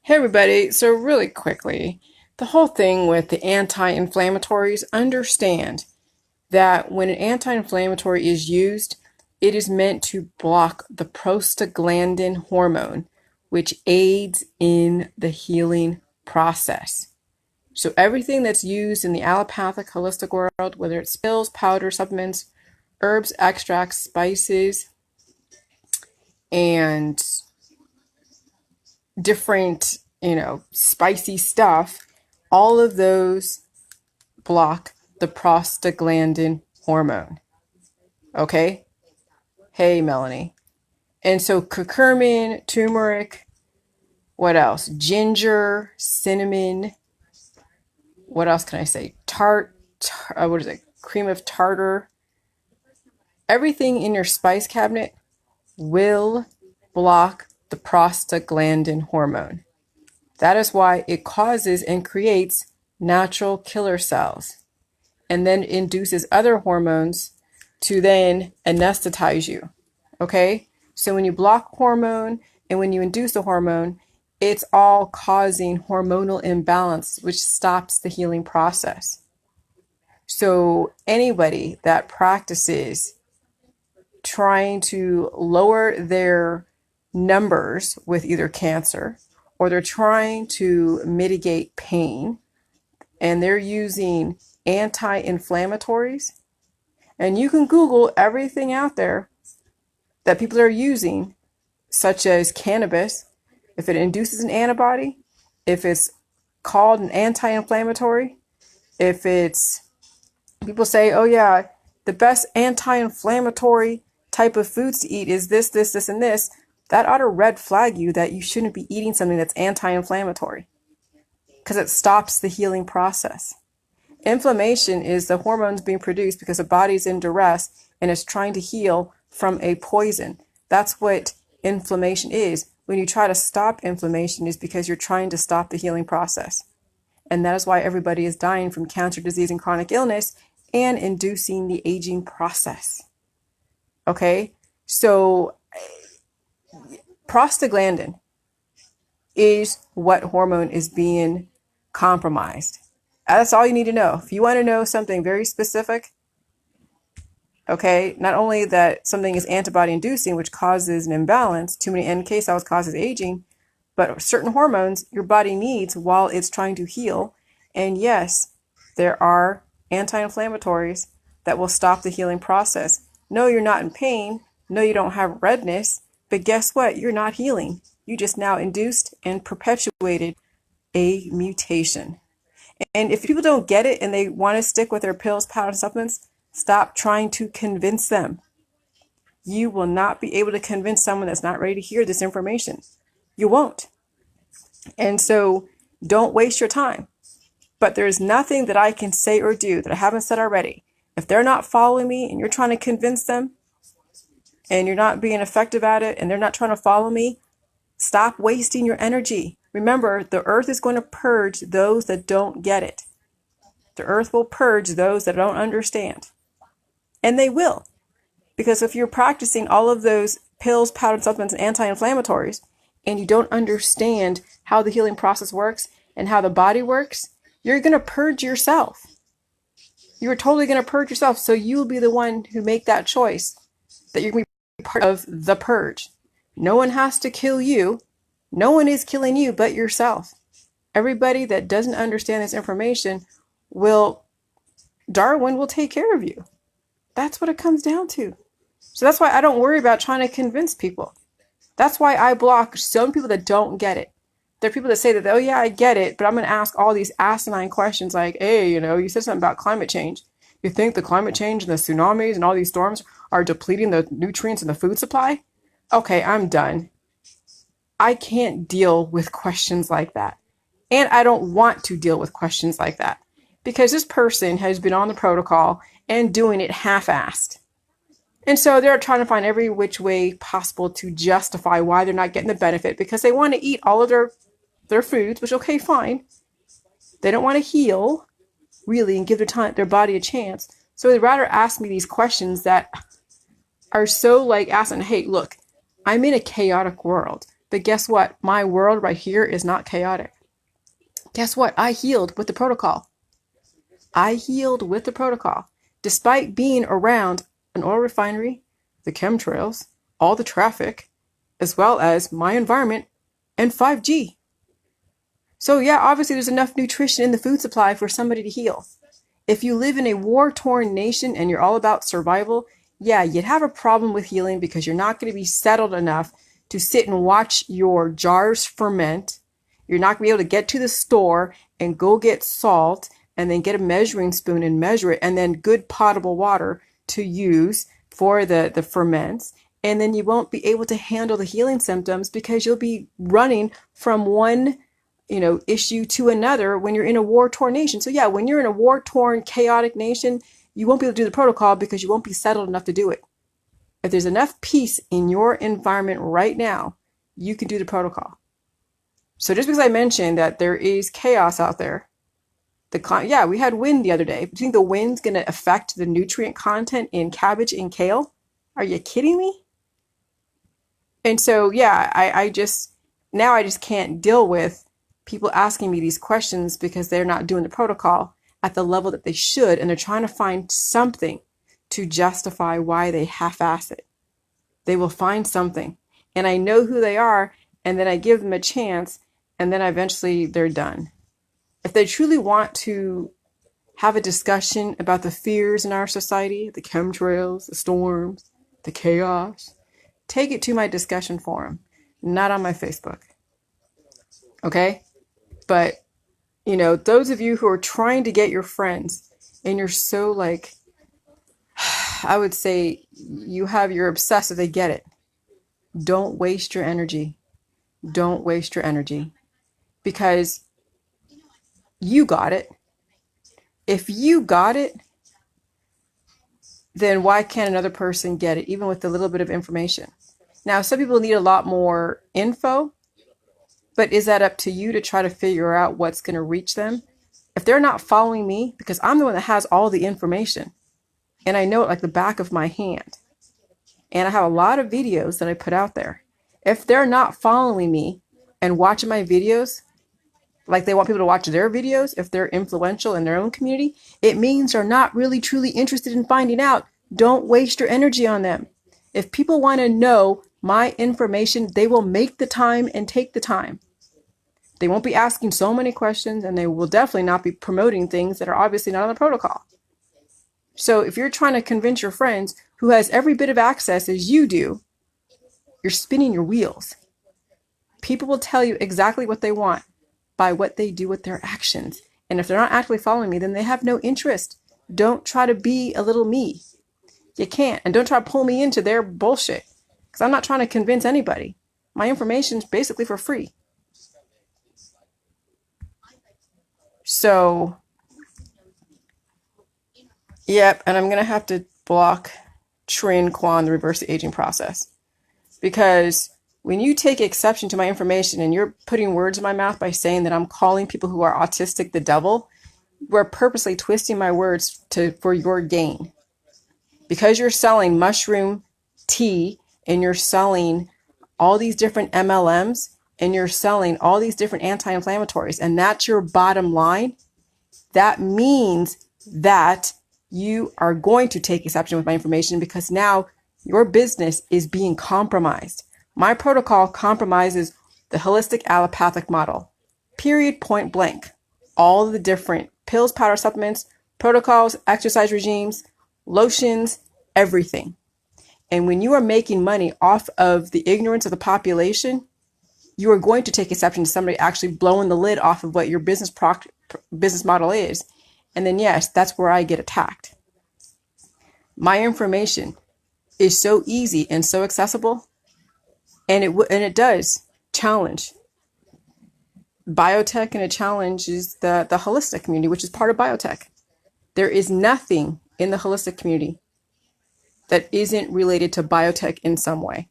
Hey everybody, so really quickly, the whole thing with the anti-inflammatories, understand that when an anti-inflammatory is used, it is meant to block the prostaglandin hormone, which aids in the healing process. So everything that's used in the allopathic holistic world, whether it's pills, powder, supplements, herbs, extracts, spices, and different, spicy stuff, all of those block the prostaglandin hormone. Okay? Hey, Melanie. And so curcumin, turmeric, what else? Ginger, cinnamon. What else can I say? What is it? Cream of tartar. Everything in your spice cabinet will block the prostaglandin hormone. That is why it causes and creates natural killer cells and then induces other hormones to then anesthetize you. Okay? So when you block hormone and when you induce a hormone, it's all causing hormonal imbalance, which stops the healing process. So anybody that practices trying to lower their numbers with either cancer or they're trying to mitigate pain and they're using anti-inflammatories, and you can Google everything out there that people are using, such as cannabis, if it induces an antibody, if it's called an anti-inflammatory, if it's, people say, oh yeah, the best anti-inflammatory type of foods to eat is this, this, this, and this, that ought to red flag you that you shouldn't be eating something that's anti-inflammatory because it stops the healing process. Inflammation is the hormones being produced because the body's in duress and is trying to heal from a poison. That's what inflammation is. When you try to stop inflammation, is because you're trying to stop the healing process. And that is why everybody is dying from cancer, disease, and chronic illness and inducing the aging process. Okay? So prostaglandin is what hormone is being compromised. That's all you need to know. If you want to know something very specific, okay, not only that something is antibody inducing, which causes an imbalance, too many NK cells causes aging, but certain hormones your body needs while it's trying to heal. And yes, there are anti-inflammatories that will stop the healing process. No, you're not in pain. No, you don't have redness. But guess what? You're not healing. You just now induced and perpetuated a mutation. And if people don't get it and they want to stick with their pills, powder, and supplements, stop trying to convince them. You will not be able to convince someone that's not ready to hear this information. You won't. And so don't waste your time. But there's nothing that I can say or do that I haven't said already. If they're not following me and you're trying to convince them and you're not being effective at it and they're not trying to follow me, stop wasting your energy. Remember, the earth is going to purge those that don't get it. The earth will purge those that don't understand. And they will. Because if you're practicing all of those pills, powdered supplements, and anti-inflammatories, and you don't understand how the healing process works and how the body works, you're going to purge yourself. You're totally going to purge yourself. So you will be the one who make that choice that you're going to be part of the purge. No one has to kill you. No one is killing you but yourself. Everybody that doesn't understand this information Darwin will take care of you. That's what it comes down to. So that's why I don't worry about trying to convince people. That's why I block some people that don't get it. There are people that say that, oh yeah, I get it, but I'm going to ask all these asinine questions like, hey, you said something about climate change. You think the climate change and the tsunamis and all these storms are depleting the nutrients in the food supply? Okay, I'm done. I can't deal with questions like that. And I don't want to deal with questions like that because this person has been on the protocol and doing it half-assed. And so they're trying to find every which way possible to justify why they're not getting the benefit because they want to eat all of their foods, which, okay, fine. They don't want to heal, really, and give their body a chance. So they'd rather ask me these questions that are so like asking, hey, look, I'm in a chaotic world. But guess what? My world right here is not chaotic. Guess what? I healed with the protocol. I healed with the protocol. Despite being around an oil refinery, the chemtrails, all the traffic, as well as my environment and 5G. So yeah, obviously there's enough nutrition in the food supply for somebody to heal. If you live in a war-torn nation and you're all about survival, yeah, you'd have a problem with healing because you're not going to be settled enough to sit and watch your jars ferment. You're not going to be able to get to the store and go get salt and then get a measuring spoon and measure it, and then good potable water to use for the ferments. And then you won't be able to handle the healing symptoms because you'll be running from one issue to another when you're in a war-torn nation. So yeah, when you're in a war-torn, chaotic nation, you won't be able to do the protocol because you won't be settled enough to do it. If there's enough peace in your environment right now, you can do the protocol. So just because I mentioned that there is chaos out there, yeah, we had wind the other day. Do you think the wind's going to affect the nutrient content in cabbage and kale? Are you kidding me? And so, yeah, I just can't deal with people asking me these questions because they're not doing the protocol at the level that they should, and they're trying to find something to justify why they half-ass it. They will find something, and I know who they are, and then I give them a chance, and then eventually they're done. If they truly want to have a discussion about the fears in our society, the chemtrails, the storms, the chaos, take it to my discussion forum, not on my Facebook. Okay? But, those of you who are trying to get your friends and you're so I would say you're obsessed if they get it. Don't waste your energy. Don't waste your energy because you got it. If you got it, then why can't another person get it, even with a little bit of information? Now, some people need a lot more info, but is that up to you to try to figure out what's going to reach them? If they're not following me, because I'm the one that has all the information, and I know it like the back of my hand, and I have a lot of videos that I put out there. If they're not following me and watching my videos, like they want people to watch their videos, if they're influential in their own community, it means they're not really truly interested in finding out. Don't waste your energy on them. If people want to know my information, they will make the time and take the time. They won't be asking so many questions, and they will definitely not be promoting things that are obviously not on the protocol. So if you're trying to convince your friends who has every bit of access as you do, you're spinning your wheels. People will tell you exactly what they want by what they do with their actions. And if they're not actively following me, then they have no interest. Don't try to be a little me. You can't. And don't try to pull me into their bullshit. Because I'm not trying to convince anybody. My information is basically for free. So, yep, and I'm going to have to block Trin Kwan, the reverse aging process. Because when you take exception to my information and you're putting words in my mouth by saying that I'm calling people who are autistic the devil, we're purposely twisting my words for your gain. Because you're selling mushroom tea and you're selling all these different MLMs and you're selling all these different anti-inflammatories, and that's your bottom line, that means that you are going to take exception with my information because now your business is being compromised. My protocol compromises the holistic allopathic model. Period, point blank. All the different pills, powder, supplements, protocols, exercise regimes, lotions, everything. And when you are making money off of the ignorance of the population, you are going to take exception to somebody actually blowing the lid off of what your business model is. And then, yes, that's where I get attacked. My information is so easy and so accessible, and it does challenge biotech, and it challenges the holistic community, which is part of biotech. There is nothing in the holistic community that isn't related to biotech in some way.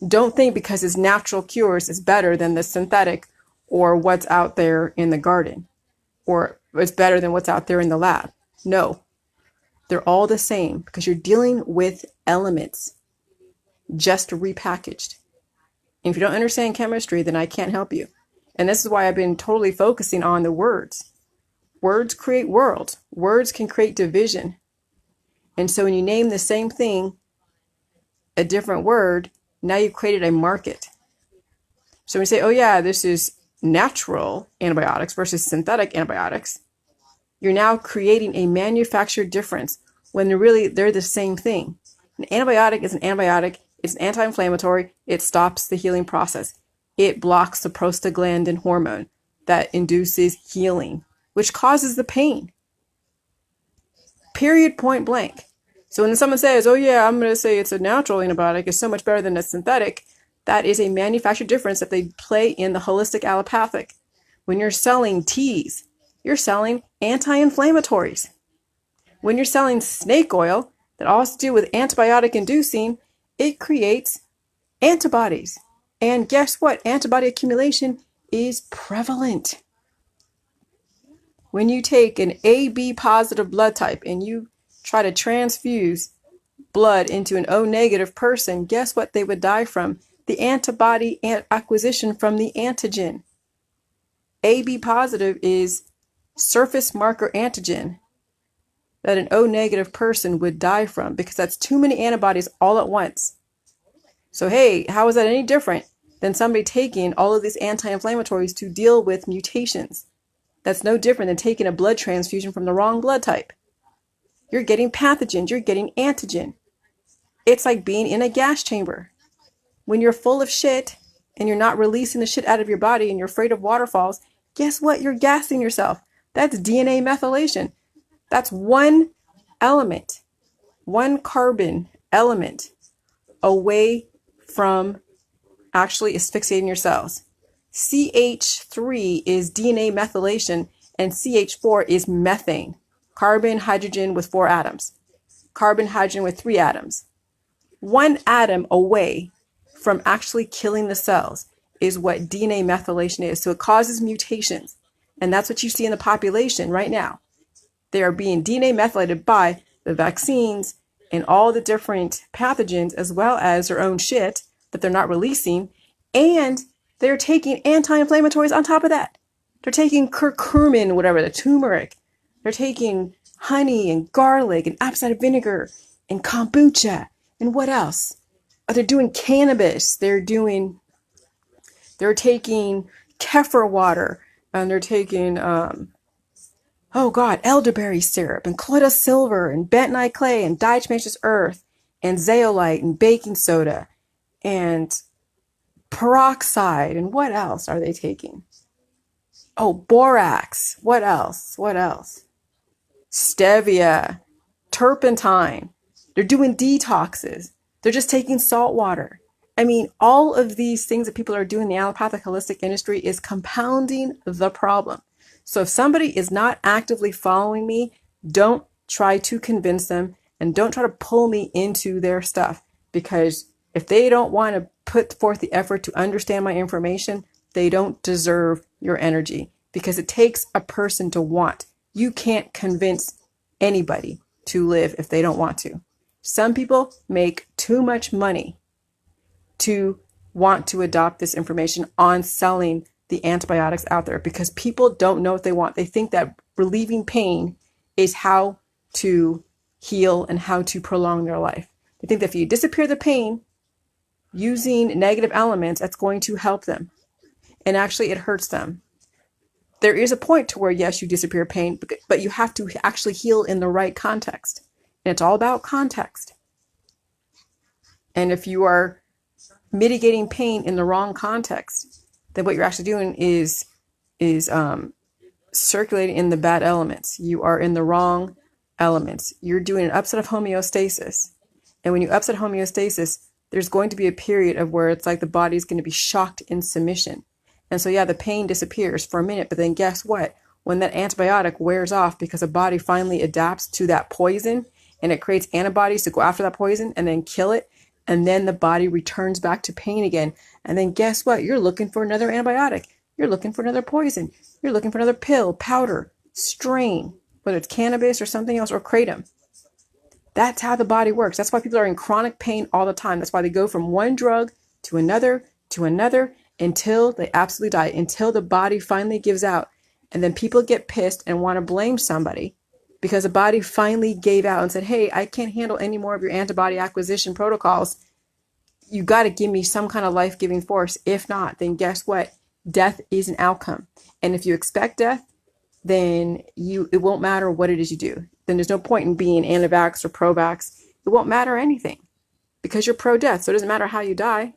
Don't think because it's natural cures is better than the synthetic or what's out there in the garden, or it's better than what's out there in the lab. No, they're all the same because you're dealing with elements just repackaged And if you don't understand chemistry, then I can't help you. And this is why I've been totally focusing on the words. Words create worlds. Words can create division. And so when you name the same thing a different word, now you've created a market. So when you say, oh yeah, this is natural antibiotics versus synthetic antibiotics, you're now creating a manufactured difference when they're the same thing. An antibiotic is an antibiotic. It's an anti-inflammatory. It stops the healing process. It blocks the prostaglandin hormone that induces healing, which causes the pain. Period, point blank. So when someone says, oh yeah, I'm going to say it's a natural antibiotic, it's so much better than a synthetic, that is a manufactured difference that they play in the holistic allopathic. When you're selling teas, you're selling anti-inflammatories. When you're selling snake oil that all has to do with antibiotic inducing, it creates antibodies. And guess what? Antibody accumulation is prevalent. When you take an AB positive blood type and you try to transfuse blood into an O negative person, guess what they would die from? The antibody acquisition from the antigen. AB positive is surface marker antigen that an O negative person would die from because that's too many antibodies all at once. So hey, how is that any different than somebody taking all of these anti-inflammatories to deal with mutations? That's no different than taking a blood transfusion from the wrong blood type. You're getting pathogens, you're getting antigen. It's like being in a gas chamber. When you're full of shit and you're not releasing the shit out of your body and you're afraid of waterfalls, guess what? You're gassing yourself. That's DNA methylation. That's one element, one carbon element away from actually asphyxiating your cells. CH3 is DNA methylation and CH4 is methane. Carbon, hydrogen with 4 atoms. Carbon, hydrogen with 3 atoms. One atom away from actually killing the cells is what DNA methylation is. So it causes mutations. And that's what you see in the population right now. They are being DNA methylated by the vaccines and all the different pathogens, as well as their own shit that they're not releasing. And they're taking anti-inflammatories on top of that. They're taking curcumin, whatever, the turmeric. They're taking honey and garlic and apple cider vinegar and kombucha. And what else? Oh, they're doing cannabis. They're taking kefir water. And they're taking, elderberry syrup and colloidal silver and bentonite clay and diatomaceous earth and zeolite and baking soda and peroxide. And what else are they taking? Oh, borax. What else? Stevia, turpentine. They're doing detoxes. They're just taking salt water. I mean, all of these things that people are doing in the allopathic holistic industry is compounding the problem. So if somebody is not actively following me, don't try to convince them and don't try to pull me into their stuff, because if they don't want to put forth the effort to understand my information, they don't deserve your energy, because it takes a person to want. You can't convince anybody to live if they don't want to. Some people make too much money to want to adopt this information on selling the antibiotics out there, because people don't know what they want. They think that relieving pain is how to heal and how to prolong their life. They think that if you disappear the pain using negative elements, that's going to help them. And actually it hurts them. There is a point to where, yes, you disappear pain, but you have to actually heal in the right context. And it's all about context. And if you are mitigating pain in the wrong context, then what you're actually doing is circulating in the bad elements. You are in the wrong elements. You're doing an upset of homeostasis. And when you upset homeostasis, there's going to be a period of where it's like the body's going to be shocked in submission. And so, yeah, the pain disappears for a minute, but then guess what? When that antibiotic wears off because the body finally adapts to that poison and it creates antibodies to go after that poison and then kill it, and then the body returns back to pain again. And then guess what? You're looking for another antibiotic. You're looking for another poison. You're looking for another pill, powder, strain, whether it's cannabis or something else, or kratom. That's how the body works. That's why people are in chronic pain all the time. That's why they go from one drug to another to another until they absolutely die, until the body finally gives out. And then people get pissed and want to blame somebody because the body finally gave out and said, hey, I can't handle any more of your antibody acquisition protocols. You got to give me some kind of life-giving force. If not, then guess what? Death is an outcome. And if you expect death, then it won't matter what it is you do. Then there's no point in being anti-vax or pro-vax. It won't matter anything because you're pro-death. So it doesn't matter how you die.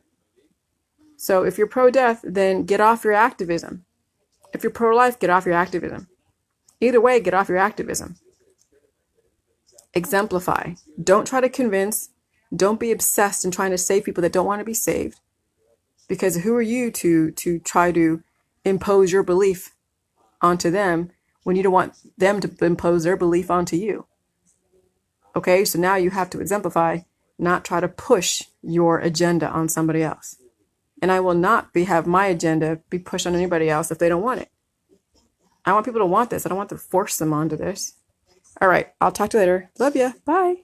So if you're pro-death, then get off your activism. If you're pro-life, get off your activism. Either way, get off your activism. Exemplify. Don't try to convince. Don't be obsessed in trying to save people that don't want to be saved. Because who are you to try to impose your belief onto them when you don't want them to impose their belief onto you? Okay, so now you have to exemplify, not try to push your agenda on somebody else. And I will not have my agenda be pushed on anybody else if they don't want it. I want people to want this. I don't want to force them onto this. All right, I'll talk to you later. Love ya. Bye.